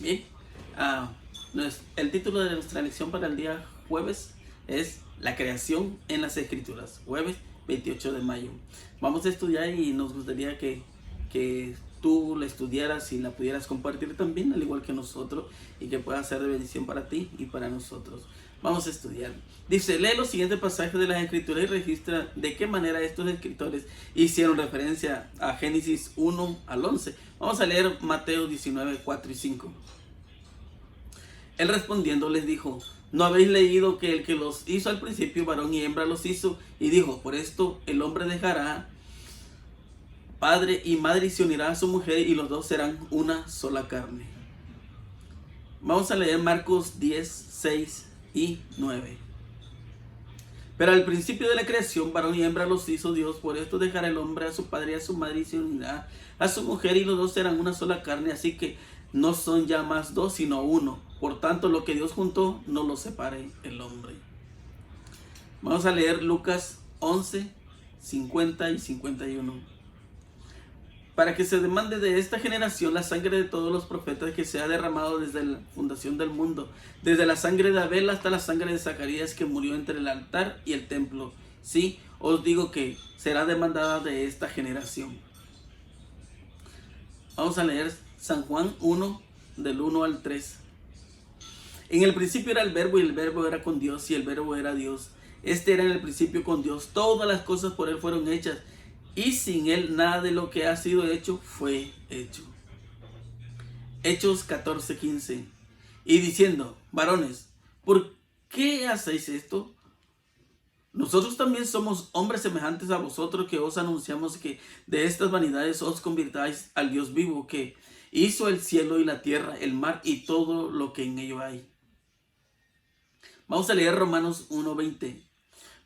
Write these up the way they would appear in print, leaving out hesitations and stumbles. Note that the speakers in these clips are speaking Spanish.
Bien, ah, el título de nuestra lección para el día jueves es La creación en las Escrituras, jueves 28 de mayo. Vamos a estudiar y nos gustaría que tú la estudiaras y la pudieras compartir también, al igual que nosotros, y que pueda ser de bendición para ti y para nosotros. Vamos a estudiar. Dice, lee los siguientes pasajes de las Escrituras y registra de qué manera estos escritores hicieron referencia a Génesis 1 al 11. Vamos a leer Mateo 19, 4 y 5. Él respondiendo les dijo, ¿no habéis leído que el que los hizo al principio, varón y hembra los hizo? Y dijo, por esto el hombre dejará padre y madre y se unirá a su mujer y los dos serán una sola carne. Vamos a leer Marcos 10, 6 y 9. Pero al principio de la creación, varón y hembra los hizo Dios, por esto dejará el hombre a su padre y a su madre y se unirá a su mujer y los dos serán una sola carne, así que no son ya más dos, sino uno. Por tanto, lo que Dios juntó, no lo separe el hombre. Vamos a leer Lucas 11, 50 y 51. Para que se demande de esta generación la sangre de todos los profetas que se ha derramado desde la fundación del mundo, desde la sangre de Abel hasta la sangre de Zacarías que murió entre el altar y el templo. Sí, os digo que será demandada de esta generación. Vamos a leer San Juan 1, del 1 al 3. En el principio era el verbo y el verbo era con Dios y el verbo era Dios. Este era en el principio con Dios. Todas las cosas por él fueron hechas y sin él nada de lo que ha sido hecho fue hecho. Hechos 14, 15. Y diciendo, varones, ¿por qué hacéis esto? Nosotros también somos hombres semejantes a vosotros que os anunciamos que de estas vanidades os convirtáis al Dios vivo que hizo el cielo y la tierra, el mar y todo lo que en ello hay. Vamos a leer Romanos 1:20.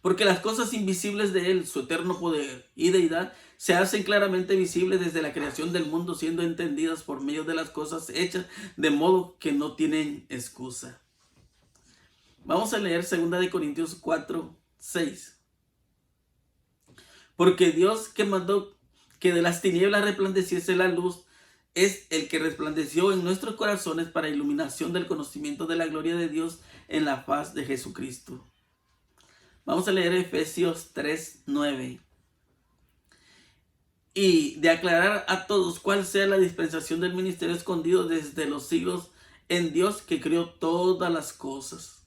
Porque las cosas invisibles de él, su eterno poder y deidad, se hacen claramente visibles desde la creación del mundo, siendo entendidas por medio de las cosas hechas, de modo que no tienen excusa. Vamos a leer 2 Corintios 4:6. Porque Dios que mandó que de las tinieblas resplandeciese la luz, es el que resplandeció en nuestros corazones para iluminación del conocimiento de la gloria de Dios en la faz de Jesucristo. Vamos a leer Efesios 3:9. Y de aclarar a todos cuál sea la dispensación del ministerio escondido desde los siglos en Dios que creó todas las cosas.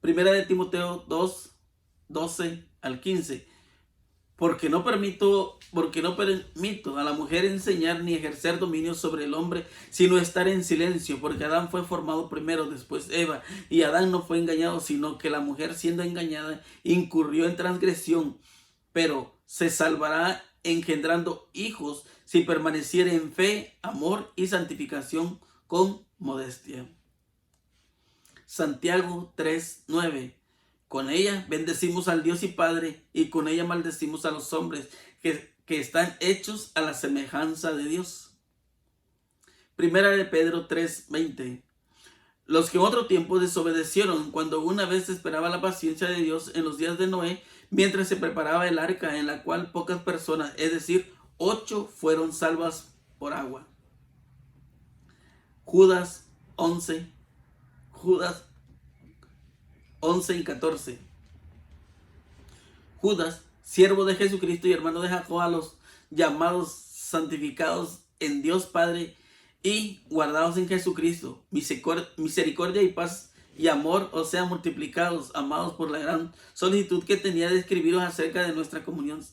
Primera de Timoteo 2, 12 al 15. Porque no permito a la mujer enseñar ni ejercer dominio sobre el hombre, sino estar en silencio, porque Adán fue formado primero, después Eva, y Adán no fue engañado, sino que la mujer siendo engañada incurrió en transgresión, pero se salvará engendrando hijos si permaneciere en fe, amor y santificación con modestia. Santiago 3:9. Con ella bendecimos al Dios y Padre, y con ella maldecimos a los hombres que están hechos a la semejanza de Dios. Primera de Pedro 3:20. Los que en otro tiempo desobedecieron cuando una vez esperaba la paciencia de Dios en los días de Noé, mientras se preparaba el arca en la cual pocas personas, es decir, 8 fueron salvas por agua. Judas 11 y 14. Judas, siervo de Jesucristo y hermano de Jacob, a los llamados, santificados en Dios Padre y guardados en Jesucristo, misericordia y paz y amor os sean multiplicados, amados por la gran solicitud que tenía de escribiros acerca de nuestra comunión.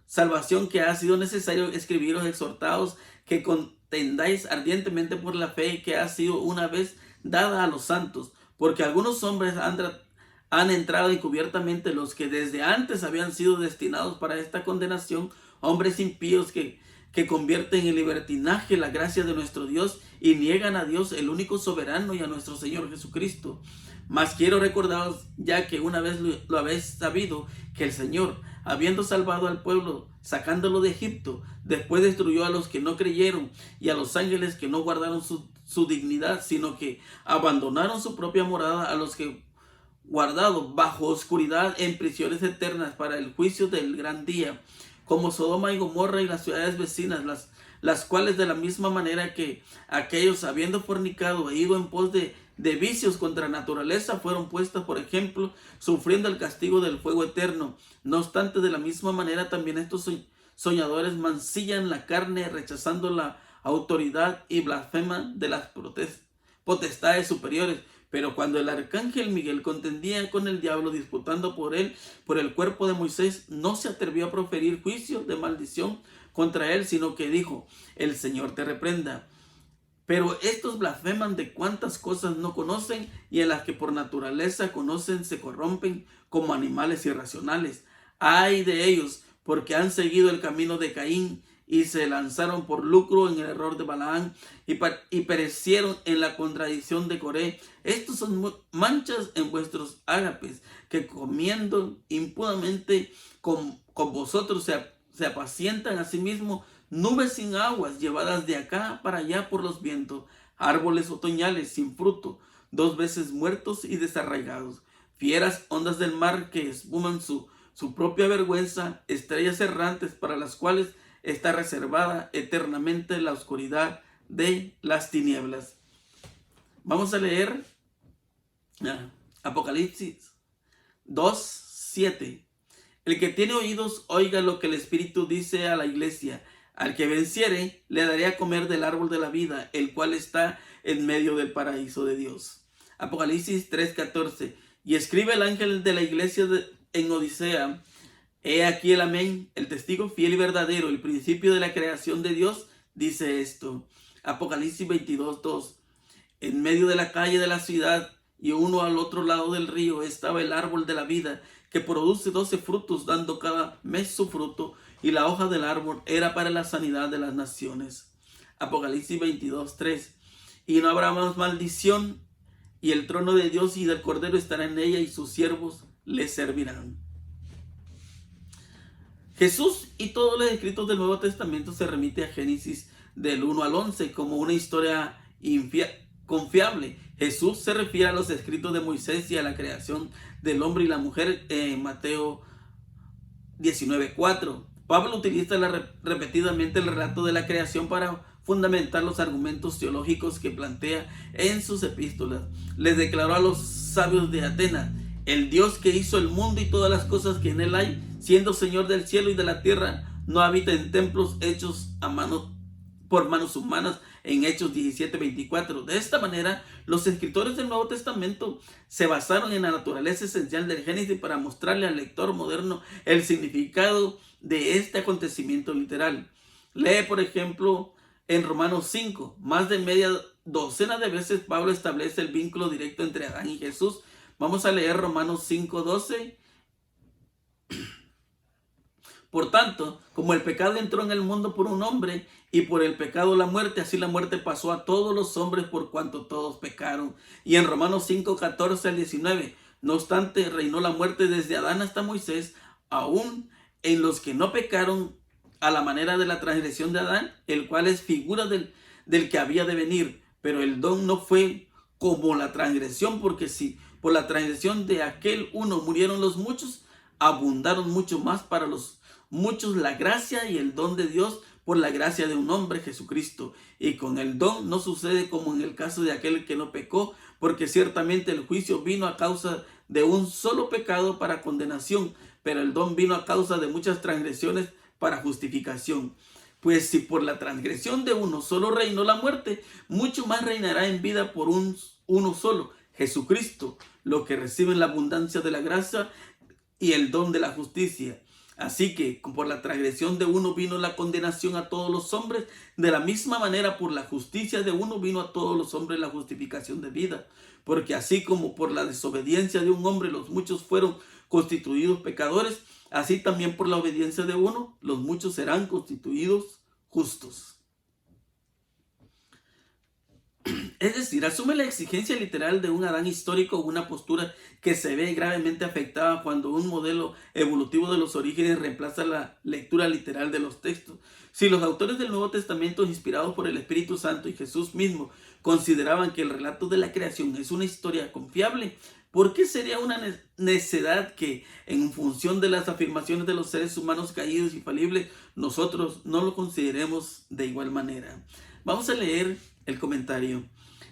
Salvación que ha sido necesario escribiros, exhortados que contendáis ardientemente por la fe que ha sido una vez dada a los santos, porque algunos hombres han entrado encubiertamente, los que desde antes habían sido destinados para esta condenación, hombres impíos que convierten en libertinaje la gracia de nuestro Dios y niegan a Dios el único soberano y a nuestro Señor Jesucristo. Mas quiero recordaros, ya que una vez lo habéis sabido, que el Señor, habiendo salvado al pueblo, sacándolo de Egipto, después destruyó a los que no creyeron y a los ángeles que no guardaron su dignidad, sino que abandonaron su propia morada, a los que guardado bajo oscuridad en prisiones eternas para el juicio del gran día, como Sodoma y Gomorra y las ciudades vecinas, las cuales de la misma manera que aquellos habiendo fornicado e ido en pos de vicios contra naturaleza fueron puestas por ejemplo, sufriendo el castigo del fuego eterno. No obstante, de la misma manera también estos soñadores mancillan la carne, rechazando la autoridad y blasfeman de las potestades superiores. Pero cuando el arcángel Miguel contendía con el diablo, disputando por él, por el cuerpo de Moisés, no se atrevió a proferir juicio de maldición contra él, sino que dijo: el Señor te reprenda. Pero estos blasfeman de cuantas cosas no conocen, y en las que por naturaleza conocen se corrompen como animales irracionales. Ay de ellos, porque han seguido el camino de Caín y se lanzaron por lucro en el error de Balaán y perecieron en la contradicción de Coré. Estos son manchas en vuestros ágapes, que comiendo impunemente con vosotros se apacientan a sí mismos nubes sin aguas, llevadas de acá para allá por los vientos, árboles otoñales sin fruto, 2 veces muertos y desarraigados, fieras ondas del mar que espuman su propia vergüenza, estrellas errantes para las cuales está reservada eternamente la oscuridad de las tinieblas. Vamos a leer Apocalipsis 2:7. El que tiene oídos, oiga lo que el Espíritu dice a la iglesia. Al que venciere, le daré a comer del árbol de la vida, el cual está en medio del paraíso de Dios. Apocalipsis 3:14. Y escribe el ángel de la iglesia en Odisea: he aquí el amén, el testigo fiel y verdadero, el principio de la creación de Dios, dice esto. Apocalipsis 22:2. En medio de la calle de la ciudad y uno al otro lado del río estaba el árbol de la vida, que produce 12 frutos, dando cada mes su fruto, y la hoja del árbol era para la sanidad de las naciones. Apocalipsis 22:3. Y no habrá más maldición, y el trono de Dios y del Cordero estará en ella, y sus siervos le servirán. Jesús y todos los escritos del Nuevo Testamento se remite a Génesis del 1 al 11 como una historia confiable. Jesús se refiere a los escritos de Moisés y a la creación del hombre y la mujer en Mateo 19:4. Pablo utiliza repetidamente el relato de la creación para fundamentar los argumentos teológicos que plantea en sus epístolas. Les declaró a los sabios de Atenas: el Dios que hizo el mundo y todas las cosas que en él hay, siendo Señor del cielo y de la tierra, no habita en templos hechos por manos humanas, en Hechos 17:24. De esta manera, los escritores del Nuevo Testamento se basaron en la naturaleza esencial del Génesis para mostrarle al lector moderno el significado de este acontecimiento literal. Lee, por ejemplo, en Romanos 5, más de media docena de veces Pablo establece el vínculo directo entre Adán y Jesús. Vamos a leer Romanos 5:12. Por tanto, como el pecado entró en el mundo por un hombre, y por el pecado la muerte, así la muerte pasó a todos los hombres por cuanto todos pecaron. Y en Romanos 5:14 al 19, no obstante, reinó la muerte desde Adán hasta Moisés, aún en los que no pecaron a la manera de la transgresión de Adán, el cual es figura del que había de venir. Pero el don no fue como la transgresión, porque si por la transgresión de aquel uno murieron los muchos, abundaron mucho más para los muchos la gracia y el don de Dios por la gracia de un hombre, Jesucristo. Y con el don no sucede como en el caso de aquel que no pecó, porque ciertamente el juicio vino a causa de un solo pecado para condenación, pero el don vino a causa de muchas transgresiones para justificación. Pues si por la transgresión de uno solo reinó la muerte, mucho más reinará en vida por uno solo, Jesucristo, lo que reciben la abundancia de la gracia y el don de la justicia. Así que por la transgresión de uno vino la condenación a todos los hombres, de la misma manera por la justicia de uno vino a todos los hombres la justificación de vida. Porque así como por la desobediencia de un hombre los muchos fueron constituidos pecadores, así también por la obediencia de uno los muchos serán constituidos justos. Es decir, asume la exigencia literal de un Adán histórico, una postura que se ve gravemente afectada cuando un modelo evolutivo de los orígenes reemplaza la lectura literal de los textos. Si los autores del Nuevo Testamento, inspirados por el Espíritu Santo y Jesús mismo, consideraban que el relato de la creación es una historia confiable, ¿Por qué sería una necedad que en función de las afirmaciones de los seres humanos caídos y falibles, nosotros no lo consideremos de igual manera? Vamos a leer el comentario.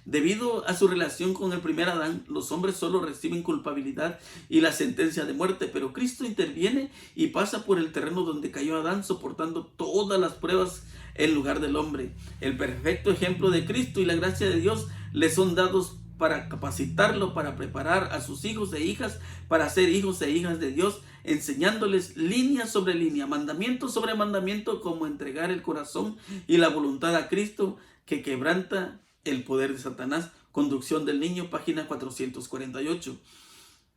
Debido a su relación con el primer Adán, los hombres solo reciben culpabilidad y la sentencia de muerte, pero Cristo interviene y pasa por el terreno donde cayó Adán, soportando todas las pruebas en lugar del hombre. El perfecto ejemplo de Cristo y la gracia de Dios le son dados para capacitarlo, para preparar a sus hijos e hijas para ser hijos e hijas de Dios, enseñándoles línea sobre línea, mandamiento sobre mandamiento, como entregar el corazón y la voluntad a Cristo, que quebranta el poder de Satanás. Conducción del niño, página 448.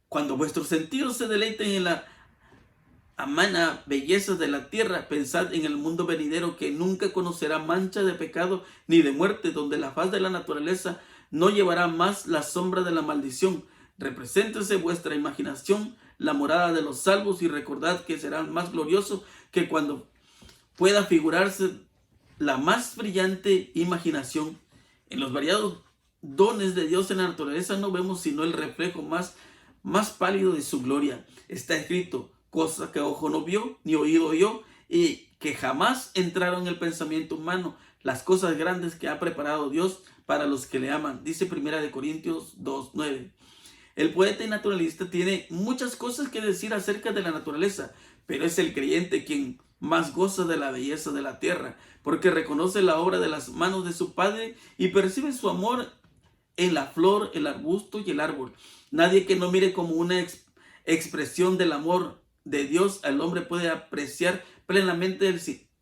Cuando vuestros sentidos se deleiten en la amana belleza de la tierra, pensad en el mundo venidero, que nunca conocerá mancha de pecado ni de muerte, donde la faz de la naturaleza no llevará más la sombra de la maldición. Represéntese vuestra imaginación la morada de los salvos, y recordad que será más glorioso que cuando pueda figurarse la más brillante imaginación. En los variados dones de Dios en la naturaleza no vemos sino el reflejo más pálido de su gloria. Está escrito: cosa que ojo no vio, ni oído oyó, y que jamás entraron en el pensamiento humano, las cosas grandes que ha preparado Dios para los que le aman. Dice 1 Corintios 2:9. El poeta y naturalista tiene muchas cosas que decir acerca de la naturaleza, pero es el creyente quien más goza de la belleza de la tierra, porque reconoce la obra de las manos de su Padre y percibe su amor en la flor, el arbusto y el árbol. Nadie que no mire como una expresión del amor de Dios al hombre puede apreciar plenamente la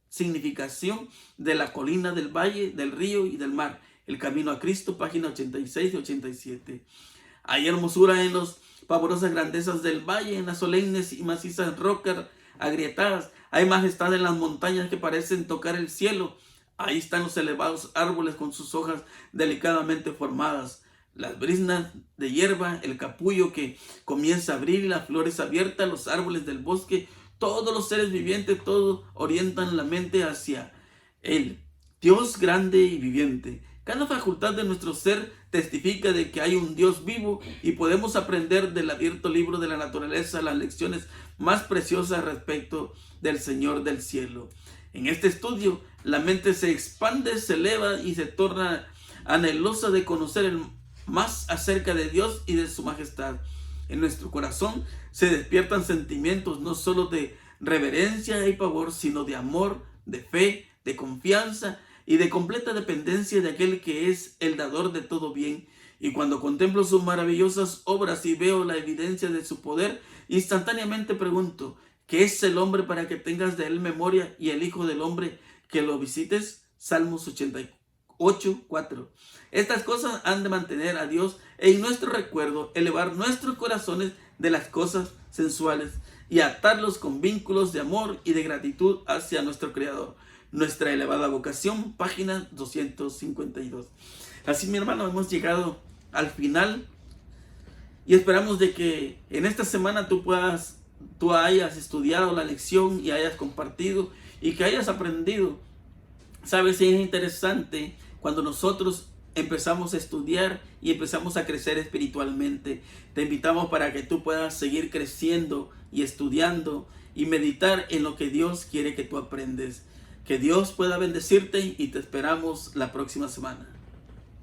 significación de la colina, del valle, del río y del mar. El camino a Cristo, página 86 y 87. Hay hermosura en las pavorosas grandezas del valle, en las solemnes y macizas rocas agrietadas. Hay majestad en las montañas que parecen tocar el cielo. Ahí están los elevados árboles con sus hojas delicadamente formadas, las briznas de hierba, el capullo que comienza a abrir y las flores abiertas, los árboles del bosque, todos los seres vivientes, todos orientan la mente hacia Él, Dios grande y viviente. Cada facultad de nuestro ser testifica de que hay un Dios vivo, y podemos aprender del abierto libro de la naturaleza las lecciones más preciosas respecto del Señor del cielo. En este estudio, la mente se expande, se eleva y se torna anhelosa de conocer más acerca de Dios y de su majestad. En nuestro corazón se despiertan sentimientos no solo de reverencia y pavor, sino de amor, de fe, de confianza y de completa dependencia de aquel que es el dador de todo bien. Y cuando contemplo sus maravillosas obras y veo la evidencia de su poder, instantáneamente pregunto: ¿qué es el hombre para que tengas de él memoria, y el hijo del hombre que lo visites? Salmos 88:4. Estas cosas han de mantener a Dios en nuestro recuerdo, elevar nuestros corazones de las cosas sensuales y atarlos con vínculos de amor y de gratitud hacia nuestro Creador. Nuestra elevada vocación, página 252. Así, mi hermano, hemos llegado al final y esperamos de que en esta semana tú hayas estudiado la lección y hayas compartido y que hayas aprendido. Sabes, es interesante cuando nosotros empezamos a estudiar y empezamos a crecer espiritualmente. Te invitamos para que tú puedas seguir creciendo y estudiando y meditar en lo que Dios quiere que tú aprendes. Que Dios pueda bendecirte y te esperamos la próxima semana.